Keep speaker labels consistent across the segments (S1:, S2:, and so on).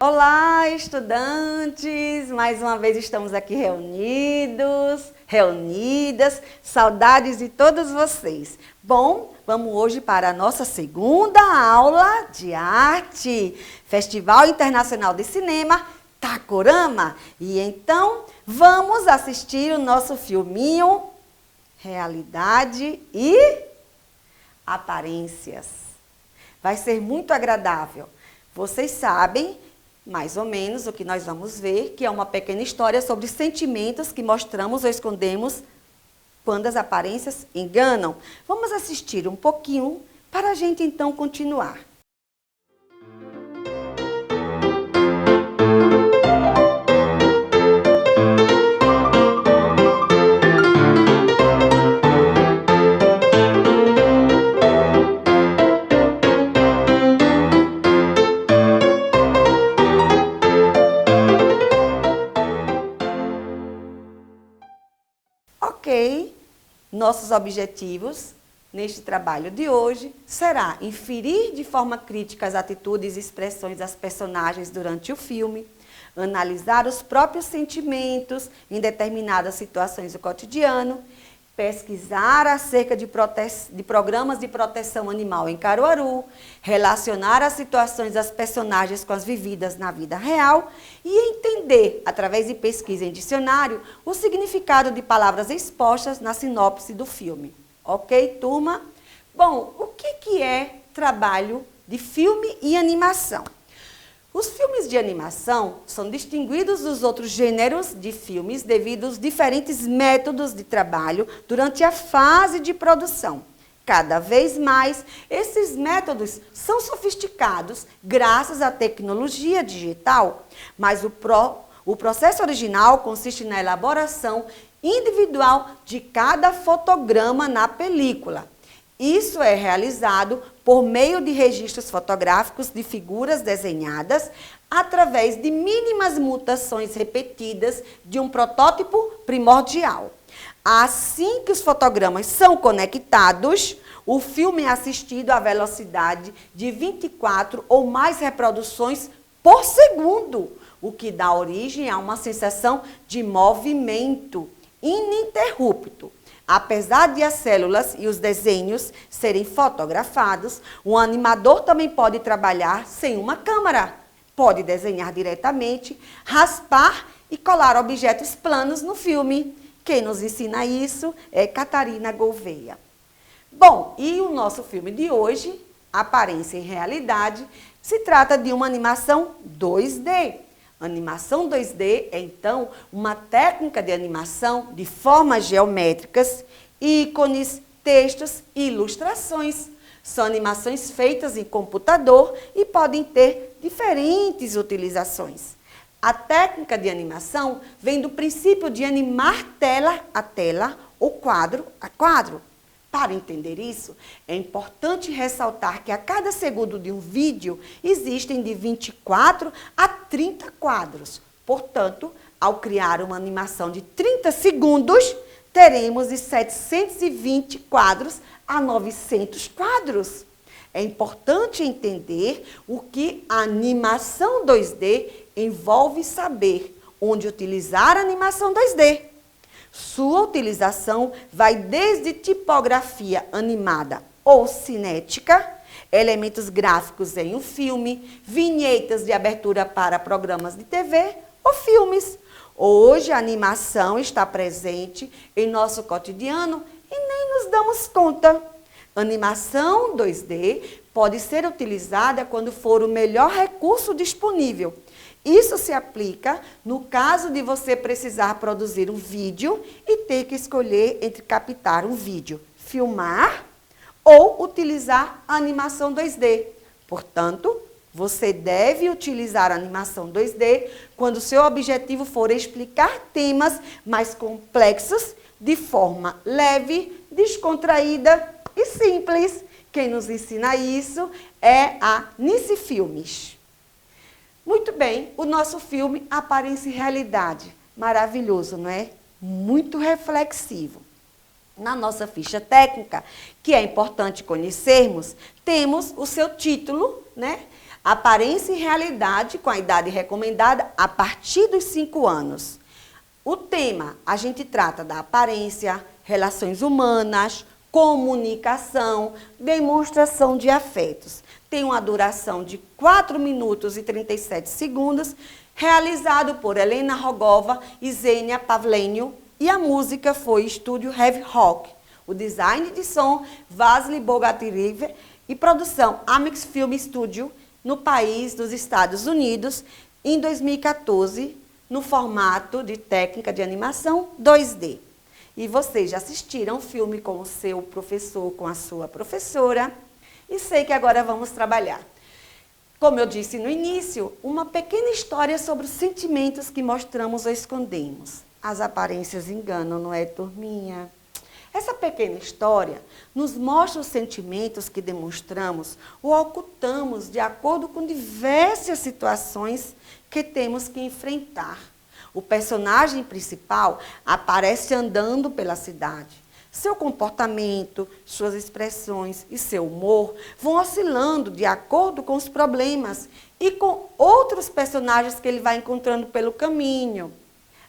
S1: Olá, estudantes! Mais uma vez estamos aqui reunidos, reunidas. Saudades de todos vocês. Bom, vamos hoje para a nossa segunda aula de arte. Festival Internacional de Cinema Takorama. E então, vamos assistir o nosso filminho Realidade e Aparências. Vai ser muito agradável. Vocês sabem mais ou menos o que nós vamos ver, que é uma pequena história sobre sentimentos que mostramos ou escondemos quando as aparências enganam. Vamos assistir um pouquinho para a gente então continuar. Ok, nossos objetivos neste trabalho de hoje será inferir de forma crítica as atitudes e expressões das personagens durante o filme, analisar os próprios sentimentos em determinadas situações do cotidiano, pesquisar acerca de programas de proteção animal em Caruaru, relacionar as situações das personagens com as vividas na vida real e entender, através de pesquisa em dicionário, o significado de palavras expostas na sinopse do filme. Ok, turma? Bom, o que é trabalho de filme e animação? Os filmes de animação são distinguidos dos outros gêneros de filmes devido aos diferentes métodos de trabalho durante a fase de produção. Cada vez mais, esses métodos são sofisticados graças à tecnologia digital, mas o processo original consiste na elaboração individual de cada fotograma na película. Isso é realizado por meio de registros fotográficos de figuras desenhadas através de mínimas mutações repetidas de um protótipo primordial. Assim que os fotogramas são conectados, o filme é assistido à velocidade de 24 ou mais reproduções por segundo, o que dá origem a uma sensação de movimento ininterrupto. Apesar de as células e os desenhos serem fotografados, o animador também pode trabalhar sem uma câmera. Pode desenhar diretamente, raspar e colar objetos planos no filme. Quem nos ensina isso é Catarina Gouveia. Bom, e o nosso filme de hoje, Aparência e Realidade, se trata de uma animação 2D. Animação 2D é, então, uma técnica de animação de formas geométricas, ícones, textos e ilustrações. São animações feitas em computador e podem ter diferentes utilizações. A técnica de animação vem do princípio de animar tela a tela ou quadro a quadro. Para entender isso, é importante ressaltar que a cada segundo de um vídeo existem de 24 a 30 quadros. Portanto, ao criar uma animação de 30 segundos, teremos de 720 quadros a 900 quadros. É importante entender o que a animação 2D envolve saber onde utilizar a animação 2D. Sua utilização vai desde tipografia animada ou cinética, elementos gráficos em um filme, vinhetas de abertura para programas de TV ou filmes. Hoje a animação está presente em nosso cotidiano e nem nos damos conta. Animação 2D pode ser utilizada quando for o melhor recurso disponível. Isso se aplica no caso de você precisar produzir um vídeo e ter que escolher entre captar um vídeo, filmar ou utilizar a animação 2D. Portanto, você deve utilizar a animação 2D quando seu objetivo for explicar temas mais complexos de forma leve, descontraída e simples. Quem nos ensina isso é a Nice Filmes. Muito bem, o nosso filme Aparência e Realidade. Maravilhoso, não é? Muito reflexivo. Na nossa ficha técnica, que é importante conhecermos, temos o seu título, né? Aparência e realidade com a idade recomendada a partir dos 5 anos. O tema, a gente trata da aparência, relações humanas, comunicação, demonstração de afetos. Tem uma duração de 4 minutos e 37 segundos, realizado por Helena Rogova e Zênia Pavlenio, e a música foi Estúdio Heavy Rock. O design de som, Vasily Bogatyrev, e produção Amix Film Studio, no país dos Estados Unidos, em 2014, no formato de técnica de animação 2D. E vocês já assistiram o filme com o seu professor, com a sua professora, e sei que agora vamos trabalhar. Como eu disse no início, uma pequena história sobre os sentimentos que mostramos ou escondemos. As aparências enganam, não é, turminha? Essa pequena história nos mostra os sentimentos que demonstramos ou ocultamos de acordo com diversas situações que temos que enfrentar. O personagem principal aparece andando pela cidade. Seu comportamento, suas expressões e seu humor vão oscilando de acordo com os problemas e com outros personagens que ele vai encontrando pelo caminho.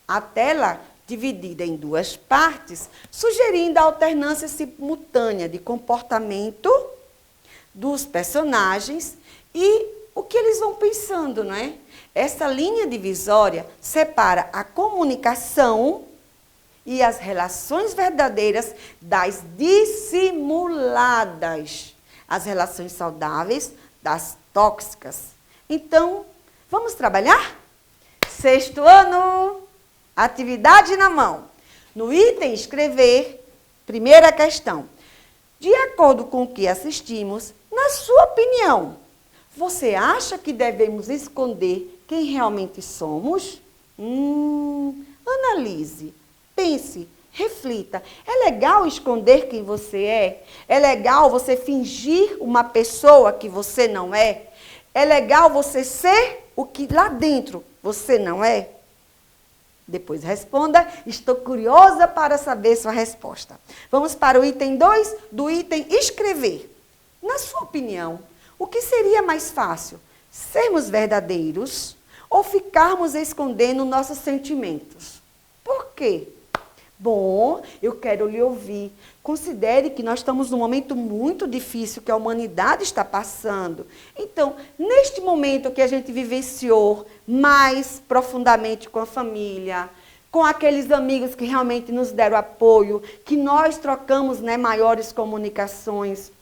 S1: A tela dividida em 2 partes, sugerindo a alternância simultânea de comportamento dos personagens e o que eles vão pensando, não é? Essa linha divisória separa a comunicação e as relações verdadeiras das dissimuladas, as relações saudáveis das tóxicas. Então, vamos trabalhar? 6º ano! Atividade na mão. No item escrever, primeira questão. De acordo com o que assistimos, na sua opinião, você acha que devemos esconder quem realmente somos? Analise, pense, reflita. É legal esconder quem você é? É legal você fingir uma pessoa que você não é? É legal você ser o que lá dentro você não é? Depois responda, estou curiosa para saber sua resposta. Vamos para o item 2, do item escrever. Na sua opinião, o que seria mais fácil? Sermos verdadeiros ou ficarmos escondendo nossos sentimentos? Por quê? Bom, eu quero lhe ouvir. Considere que nós estamos num momento muito difícil que a humanidade está passando. Então, neste momento que a gente vivenciou mais profundamente com a família, com aqueles amigos que realmente nos deram apoio, que nós trocamos, né, maiores comunicações,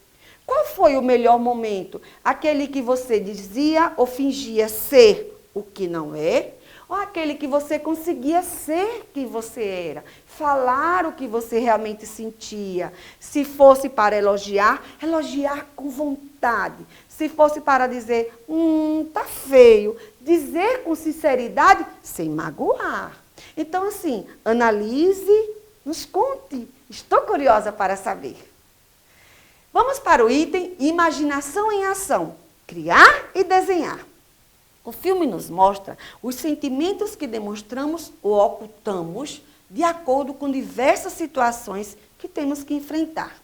S1: qual foi o melhor momento? Aquele que você dizia ou fingia ser o que não é? Ou aquele que você conseguia ser quem você era? Falar o que você realmente sentia. Se fosse para elogiar, elogiar com vontade. Se fosse para dizer, tá feio, dizer com sinceridade, sem magoar. Então, assim, analise, nos conte. Estou curiosa para saber. Vamos para o item imaginação em ação. Criar e desenhar. O filme nos mostra os sentimentos que demonstramos ou ocultamos de acordo com diversas situações que temos que enfrentar.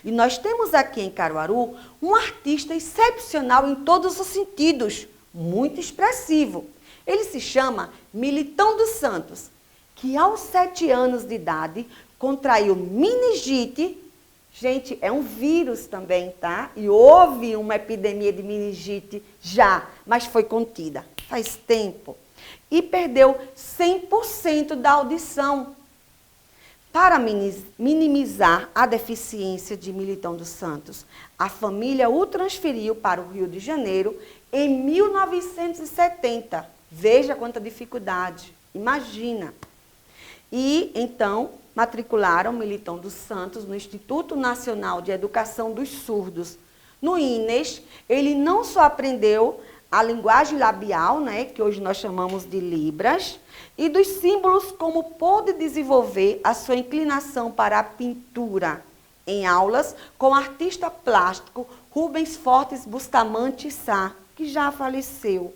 S1: E nós temos aqui em Caruaru um artista excepcional em todos os sentidos, muito expressivo. Ele se chama Militão dos Santos, que aos 7 anos de idade contraiu meningite. Gente, é um vírus também, tá? E houve uma epidemia de meningite já, mas foi contida, faz tempo. E perdeu 100% da audição. Para minimizar a deficiência de Militão dos Santos, a família o transferiu para o Rio de Janeiro em 1970. Veja quanta dificuldade, imagina. E, então, matricularam Militão dos Santos no Instituto Nacional de Educação dos Surdos. No INES, ele não só aprendeu a linguagem labial, né, que hoje nós chamamos de Libras, e dos símbolos, como pôde desenvolver a sua inclinação para a pintura, em aulas com o artista plástico Rubens Fortes Bustamante Sá, que já faleceu.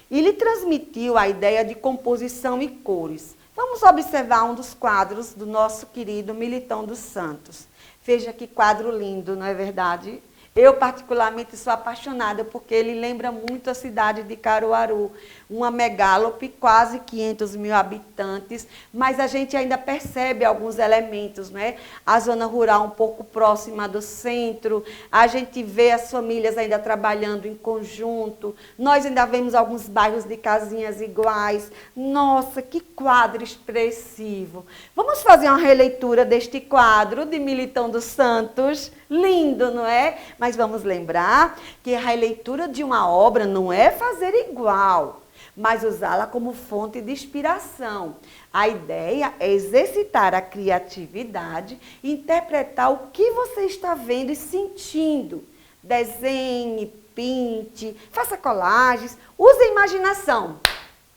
S1: E lhe transmitiu a ideia de composição e cores. Vamos observar um dos quadros do nosso querido Militão dos Santos. Veja que quadro lindo, não é verdade? Eu, particularmente, sou apaixonada porque ele lembra muito a cidade de Caruaru, uma megálopole, quase 500 mil habitantes, mas a gente ainda percebe alguns elementos, né? A zona rural um pouco próxima do centro, a gente vê as famílias ainda trabalhando em conjunto, nós ainda vemos alguns bairros de casinhas iguais. Nossa, que quadro expressivo! Vamos fazer uma releitura deste quadro de Militão dos Santos? Lindo, não é? Mas vamos lembrar que a releitura de uma obra não é fazer igual, mas usá-la como fonte de inspiração. A ideia é exercitar a criatividade e interpretar o que você está vendo e sentindo. Desenhe, pinte, faça colagens, use a imaginação.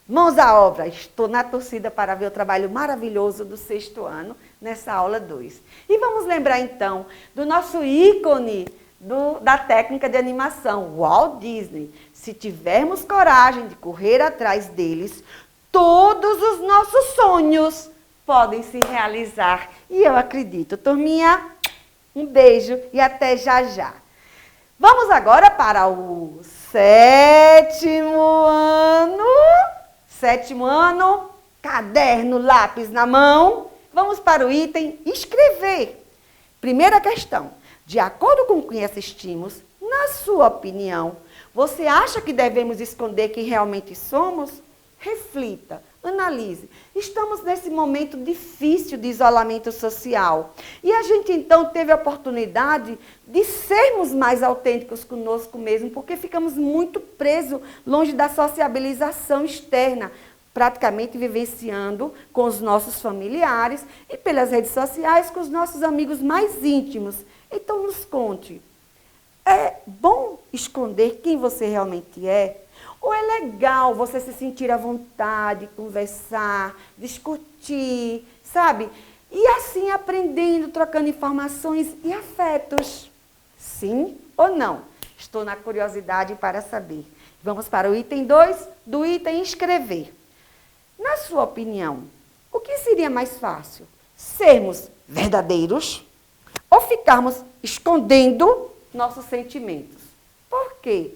S1: Mãos à obra. Estou na torcida para ver o trabalho maravilhoso do 6º ano nessa aula 2. E vamos lembrar então do nosso ícone da técnica de animação, Walt Disney. Se tivermos coragem de correr atrás deles, todos os nossos sonhos podem se realizar. E eu acredito. Turminha, um beijo e até já já. Vamos agora para o 7º ano. 7º ano, caderno, lápis na mão. Vamos para o item escrever. Primeira questão. De acordo com o que assistimos, na sua opinião, você acha que devemos esconder quem realmente somos? Reflita, analise. Estamos nesse momento difícil de isolamento social. E a gente então teve a oportunidade de sermos mais autênticos conosco mesmo, porque ficamos muito presos longe da sociabilização externa, praticamente vivenciando com os nossos familiares e pelas redes sociais com os nossos amigos mais íntimos. Então nos conte, é bom esconder quem você realmente é? Ou é legal você se sentir à vontade, conversar, discutir, sabe? E assim aprendendo, trocando informações e afetos. Sim ou não? Estou na curiosidade para saber. Vamos para o item 2 do item escrever. Na sua opinião, o que seria mais fácil? Sermos verdadeiros ou ficarmos escondendo nossos sentimentos? Por quê?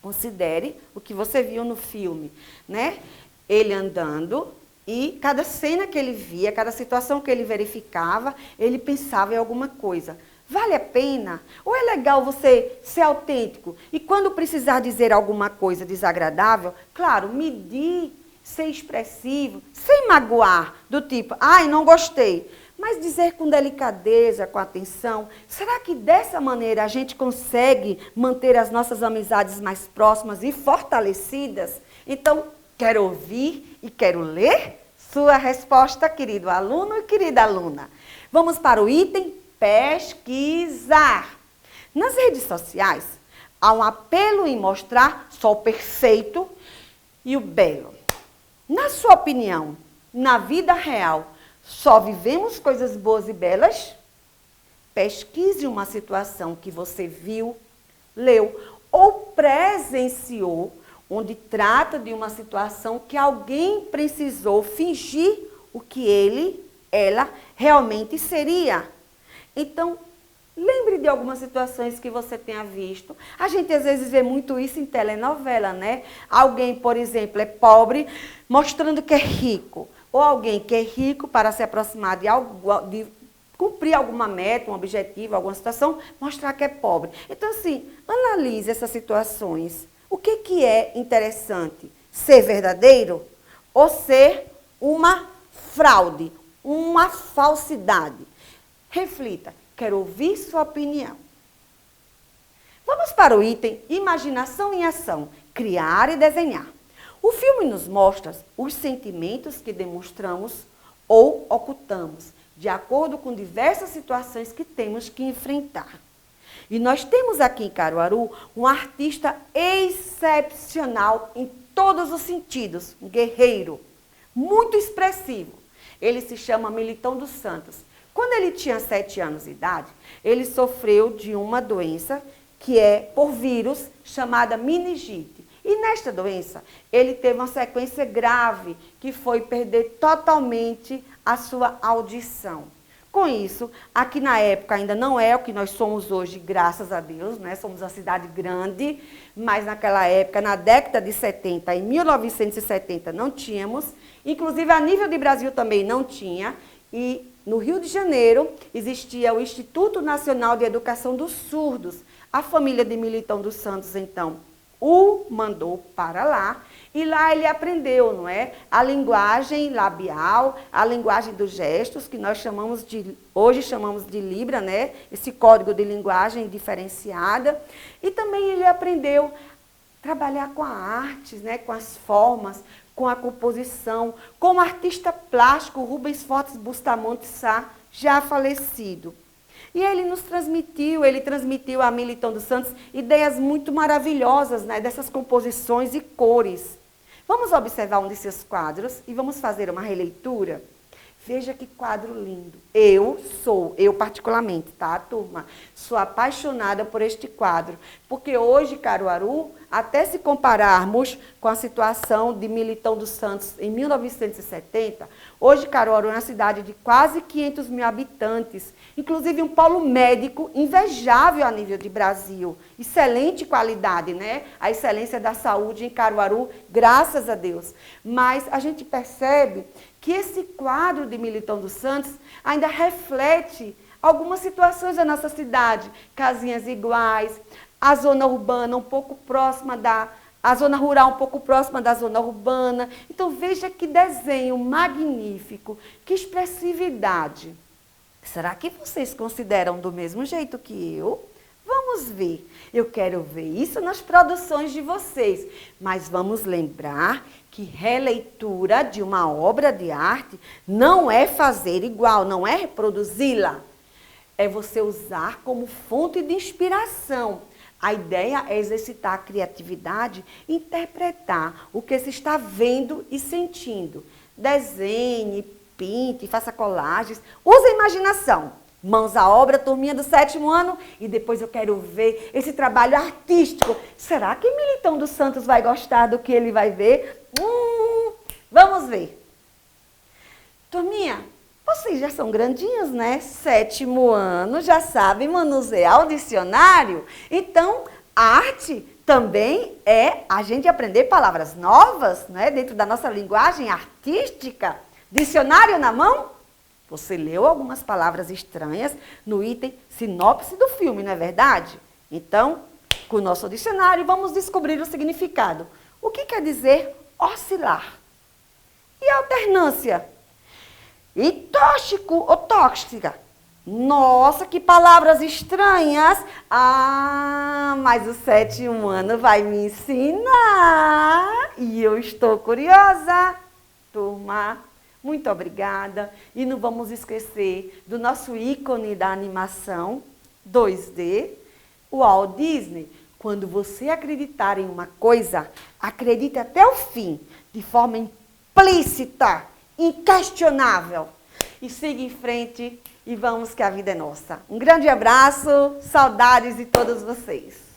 S1: Considere o que você viu no filme, né? Ele andando e cada cena que ele via, cada situação que ele verificava, ele pensava em alguma coisa. Vale a pena? Ou é legal você ser autêntico e quando precisar dizer alguma coisa desagradável, claro, medir, ser expressivo, sem magoar, do tipo, ai, não gostei. Mas dizer com delicadeza, com atenção, será que dessa maneira a gente consegue manter as nossas amizades mais próximas e fortalecidas? Então, quero ouvir e quero ler sua resposta, querido aluno e querida aluna. Vamos para o item pesquisar. Nas redes sociais, há um apelo em mostrar só o perfeito e o belo. Na sua opinião, na vida real, só vivemos coisas boas e belas? Pesquise uma situação que você viu, leu ou presenciou, onde trata de uma situação que alguém precisou fingir o que ela realmente seria. Então, lembre de algumas situações que você tenha visto. A gente às vezes vê muito isso em telenovela, né? Alguém, por exemplo, é pobre, mostrando que é rico. Ou alguém que é rico para se aproximar de cumprir alguma meta, um objetivo, alguma situação, mostrar que é pobre. Então, assim, analise essas situações. O que é interessante? Ser verdadeiro ou ser uma fraude, uma falsidade? Reflita. Quero ouvir sua opinião. Vamos para o item imaginação em ação, criar e desenhar. O filme nos mostra os sentimentos que demonstramos ou ocultamos, de acordo com diversas situações que temos que enfrentar. E nós temos aqui em Caruaru um artista excepcional em todos os sentidos, um guerreiro, muito expressivo. Ele se chama Militão dos Santos. Quando ele tinha 7 anos de idade, ele sofreu de uma doença que é por vírus chamada meningite. E nesta doença, ele teve uma sequência grave, que foi perder totalmente a sua audição. Com isso, aqui na época ainda não é o que nós somos hoje, graças a Deus, né? Somos uma cidade grande, mas naquela época, na década de 70, em 1970, não tínhamos. Inclusive, a nível de Brasil também não tinha. E no Rio de Janeiro existia o Instituto Nacional de Educação dos Surdos. A família de Militão dos Santos, então, o mandou para lá. E lá ele aprendeu, não é? A linguagem labial, a linguagem dos gestos, que nós hoje chamamos de Libra, né? Esse código de linguagem diferenciada. E também ele aprendeu a trabalhar com a arte, né? Com as formas, com a composição, como artista plástico Rubens Fortes Bustamante Sá, já falecido. E ele transmitiu a Militão dos Santos ideias muito maravilhosas, né? Dessas composições e cores. Vamos observar um de seus quadros e vamos fazer uma releitura? Veja que quadro lindo. Eu particularmente, tá, turma? Sou apaixonada por este quadro, porque hoje, Caruaru, até se compararmos com a situação de Militão dos Santos em 1970, hoje Caruaru é uma cidade de quase 500 mil habitantes, inclusive um polo médico invejável a nível de Brasil. Excelente qualidade, né? A excelência da saúde em Caruaru, graças a Deus. Mas a gente percebe que esse quadro de Militão dos Santos ainda reflete algumas situações da nossa cidade. Casinhas iguais, a zona urbana um pouco próxima a zona rural um pouco próxima da zona urbana. Então veja que desenho magnífico, que expressividade. Será que vocês consideram do mesmo jeito que eu? Vamos ver. Eu quero ver isso nas produções de vocês. Mas vamos lembrar que releitura de uma obra de arte não é fazer igual, não é reproduzi-la. É você usar como fonte de inspiração. A ideia é exercitar a criatividade e interpretar o que se está vendo e sentindo. Desenhe, pinte, faça colagens, use a imaginação. Mãos à obra, turminha do 7º ano, e depois eu quero ver esse trabalho artístico. Será que Militão dos Santos vai gostar do que ele vai ver? Vamos ver. Turminha, vocês já são grandinhos, né? 7º ano, já sabem manusear o dicionário. Então, a arte também é a gente aprender palavras novas, né? Dentro da nossa linguagem artística. Dicionário na mão? Você leu algumas palavras estranhas no item sinopse do filme, não é verdade? Então, com o nosso dicionário, vamos descobrir o significado. O que quer dizer oscilar? E alternância? E tóxico ou tóxica? Nossa, que palavras estranhas! Ah, mas o 7º ano vai me ensinar! E eu estou curiosa! Turma, muito obrigada. E não vamos esquecer do nosso ícone da animação 2D, o Walt Disney. Quando você acreditar em uma coisa, acredite até o fim, de forma implícita, inquestionável. E siga em frente e vamos que a vida é nossa. Um grande abraço, saudades de todos vocês.